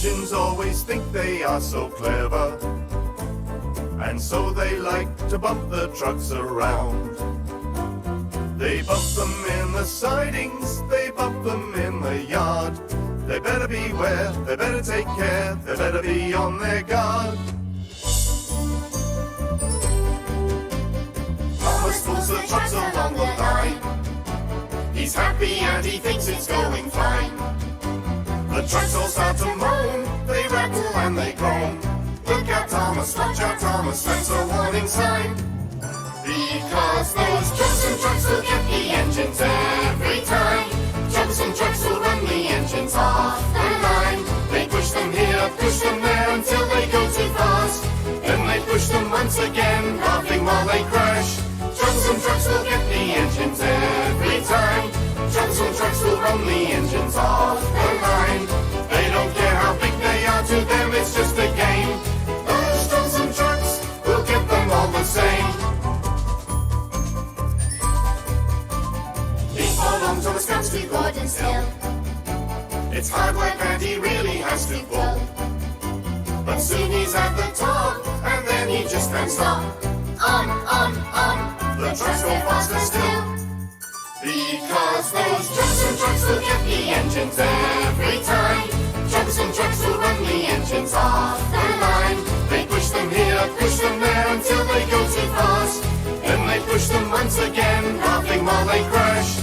engines always think they are so clever, and so they like to bump the trucks around. They bump them in the sidings, they bump them in the yard. They better beware, they better take care, they better be on their guard. Thomas pulls the trucks along the line. He's happy and he thinks it's going fine. The trucks all start to moan, they rattle and they groan. Look out Thomas, watch out Thomas, that's a warning sign. Because those troublesome trucks will get the engines every time. Troublesome trucks will run the engines off the line. They push them here, push them there until they go too fast. Then they push them once again, laughing while they crash. Troublesome trucks will get the engines every time. Troublesome trucks will run the engines off the line. They don't care how big they are, to them it's just a game. Those troublesome trucks will get them all the same. Before long Thomas comes to Gordon's Hill. It's hard work and he really has to pull. But soon he's at the top and then he just can't stop. On, the trucks go faster still. Because those troublesome trucks will get the engines every time. Troublesome trucks will run the engines off the line. They push them here, push them there until they go too fast. Then they push them once again, laughing while they crash.